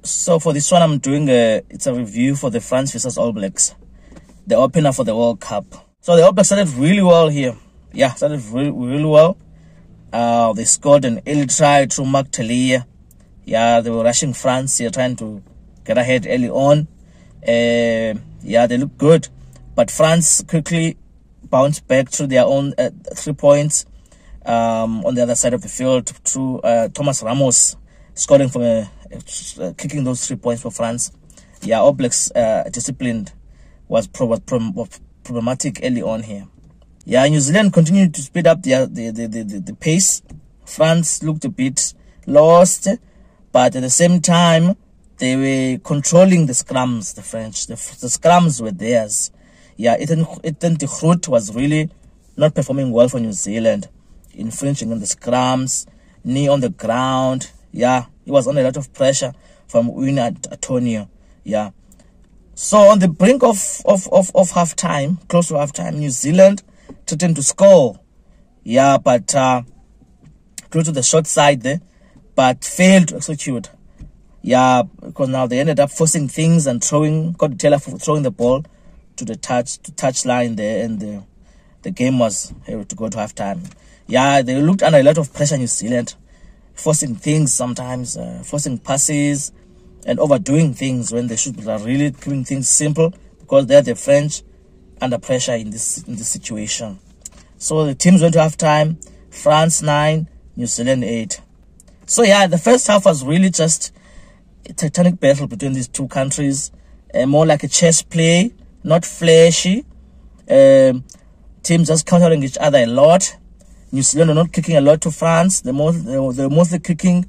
So for this one, I'm doing it's a review for the France versus All Blacks, the opener for the World Cup. So the All Blacks started really well here. Yeah, started really well. They scored an early try through Mark Talia. Yeah, they were rushing France here, trying to get ahead early on. Yeah, they looked good, but France quickly bounced back through their own 3 points on the other side of the field through Thomas Ramos scoring from kicking those 3 points for France. Yeah, All Blacks disciplined was problematic early on here. Yeah, New Zealand continued to speed up the pace. France looked a bit lost, but at the same time, they were controlling the scrums, the French. The scrums were theirs. Yeah, Ethan de Groot was really not performing well for New Zealand, infringing on the scrums, knee on the ground. Yeah, he was under a lot of pressure from Winnie Antonio. Yeah. So on the brink of half-time, close to half-time, New Zealand threatened to score. Yeah, but close to the short side there, but failed to execute. Yeah, because now they ended up forcing things and throwing the ball to the touch line there, and the game was able to go to halftime. Yeah, they looked under a lot of pressure, New Zealand, forcing things sometimes, forcing passes and overdoing things when they should be really keeping things simple, because they're the French under pressure in this situation. So the teams went to halftime. France 9, New Zealand 8. So yeah, the first half was really just a titanic battle between these two countries, more like a chess play, not flashy. Teams just countering each other a lot. New Zealand are not kicking a lot to France. They're mostly kicking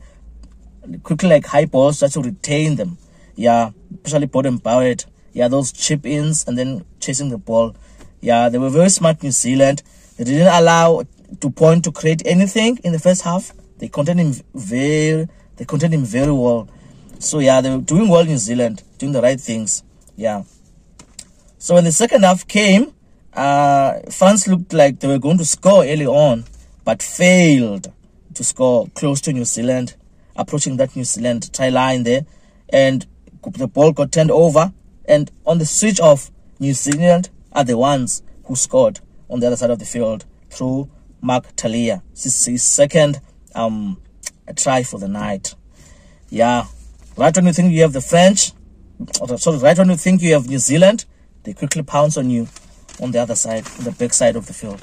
quickly like high balls just to retain them. Yeah, especially Bottom Bowett. Yeah, those chip-ins and then chasing the ball. Yeah, they were very smart, New Zealand. They didn't allow to point to create anything in the first half. They contained him very well. So yeah, they were doing well, New Zealand, doing the right things. Yeah. So when the second half came, France looked like they were going to score early on, but failed to score close to New Zealand, approaching that New Zealand try line there, and the ball got turned over. And on the switch off, New Zealand are the ones who scored on the other side of the field through Mark Talia. This is his second try for the night. Yeah, right when you think you have the French, right when you think you have New Zealand, they quickly pounce on you on the other side, on the back side of the field.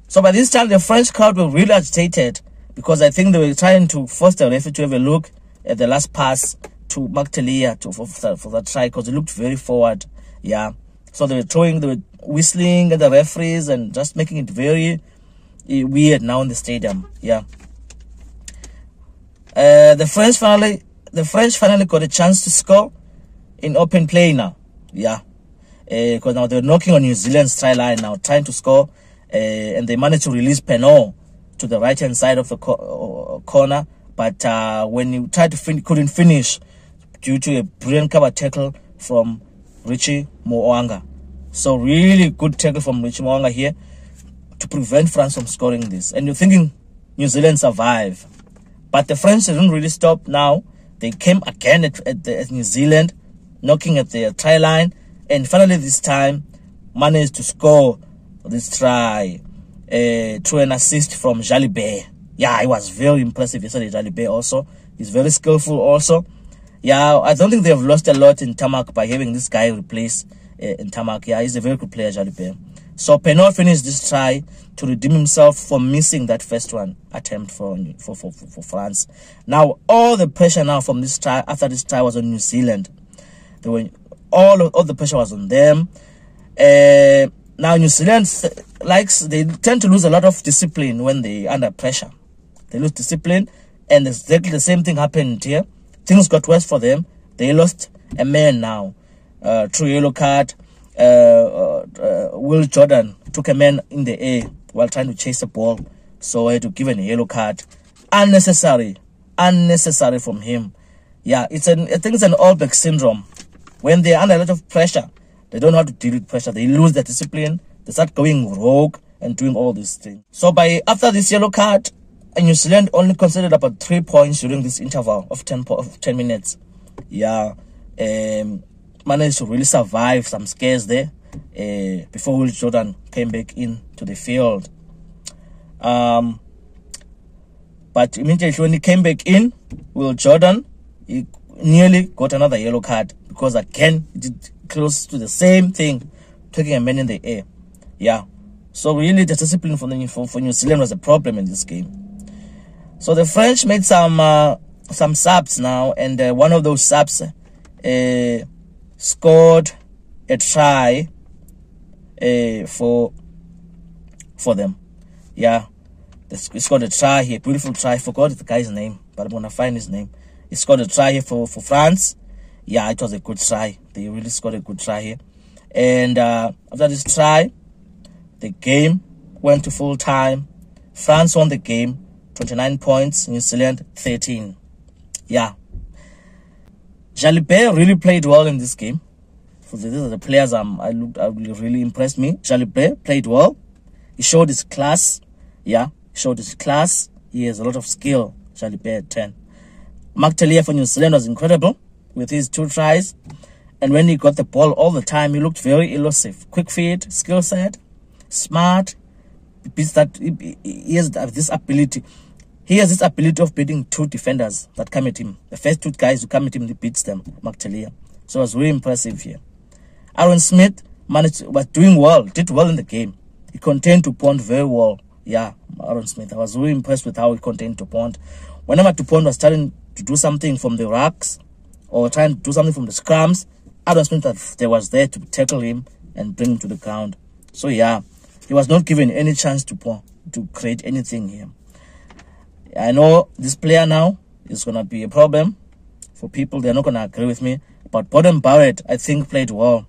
So by this time, the French crowd were really agitated, because I think they were trying to force the referee to have a look at the last pass to Mark Talia for that try, because it looked very forward. Yeah, so they were whistling at the referees and just making it very weird now in the stadium. Yeah. The French finally got a chance to score in open play now. Yeah, because now they're knocking on New Zealand's try line now, trying to score, and they managed to release Penot to the right hand side of the corner, but when you tried to couldn't finish due to a brilliant cover tackle from Richie Mo'unga. So really good tackle from Richie Mo'unga here to prevent France from scoring this. And you're thinking New Zealand survive, but the French didn't really stop. Now they came again at New Zealand, knocking at their try line, and finally this time managed to score this try through an assist from Jalibert. Yeah, it was very impressive yesterday. Jalibert also, he's very skillful also. Yeah, I don't think they've lost a lot in Tamak by having this guy replace in Tamak. Yeah, he's a very good player, Jalibert. So Penot finished this try to redeem himself for missing that first one attempt for France. Now all the pressure now from this try, after this try, was on New Zealand. They were all the pressure was on them. Now New Zealand they tend to lose a lot of discipline when they under pressure. They lose discipline, and exactly the same thing happened here. Things got worse for them. They lost a man now through yellow card. Will Jordan took a man in the air while trying to chase the ball, so he had to give a yellow card. Unnecessary from him. Yeah, I think it's an All Black syndrome. When they're under a lot of pressure, they don't know how to deal with pressure. They lose their discipline. They start going rogue and doing all these things. So after this yellow card, New Zealand only conceded about 3 points during this interval of 10 minutes. Yeah, managed to really survive some scares there before Will Jordan came back into the field. But immediately when he came back in, Will Jordan, he nearly got another yellow card because again he did close to the same thing, taking a man in the air. Yeah, so really the discipline for New Zealand was a problem in this game. So the French made some subs now, and one of those subs scored a try for them. Yeah, he scored a try here, beautiful try. Forgot the guy's name, but I'm gonna find his name. He scored a try here for France. Yeah, it was a good try. They really scored a good try here. And after this try, the game went to full time. France won the game, 29 points, New Zealand 13. Yeah. Jalibert really played well in this game. So these are the players really impressed me. Jalibert played well. He showed his class. Yeah, he showed his class. He has a lot of skill. Jalibert 10. Mark Tellier for New Zealand was incredible with his 2 tries. And when he got the ball all the time, he looked very elusive. Quick feet, skill set, smart. He has this ability. He has this ability of beating 2 defenders that come at him. The first 2 guys who come at him, he beats them, Mark Tellier. So it was really impressive here. Aaron Smith was doing well, did well in the game. He contained Dupont very well. Yeah, Aaron Smith. I was really impressed with how he contained Dupont. Whenever Dupont was starting to do something from the rucks or trying to do something from the scrums, Aaron Smith was there to tackle him and bring him to the ground. So yeah, he was not given any chance to create anything here. I know this player now is going to be a problem for people. They're not going to agree with me. But Borden Barrett, I think, played well.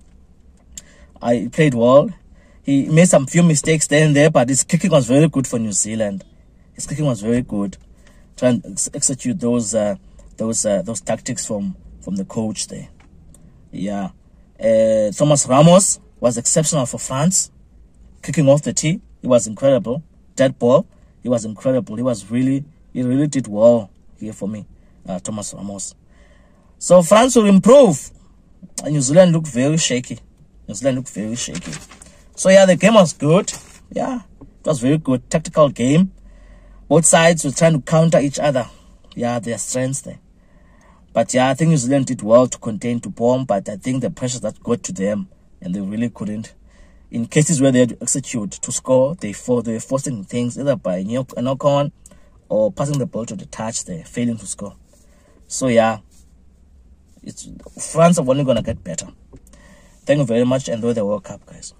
He played well. He made some few mistakes there and there, but his kicking was very good for New Zealand. His kicking was very good. Trying to execute those tactics from the coach there. Yeah. Thomas Ramos was exceptional for France. Kicking off the tee, he was incredible. Dead ball, he was incredible. He really did well here for me, Thomas Ramos. So France will improve. New Zealand looked very shaky. So yeah, the game was good. Yeah, it was very good. Tactical game. Both sides were trying to counter each other. Yeah, their strengths there. But yeah, I think New Zealand did well to contain Dupont, but I think the pressure that got to them, and they really couldn't. In cases where they had to execute to score, they were forcing things either by a knock-on or passing the ball to the touch there, failing to score. So yeah, France are only going to get better. Thank you very much. Enjoy the World Cup, guys.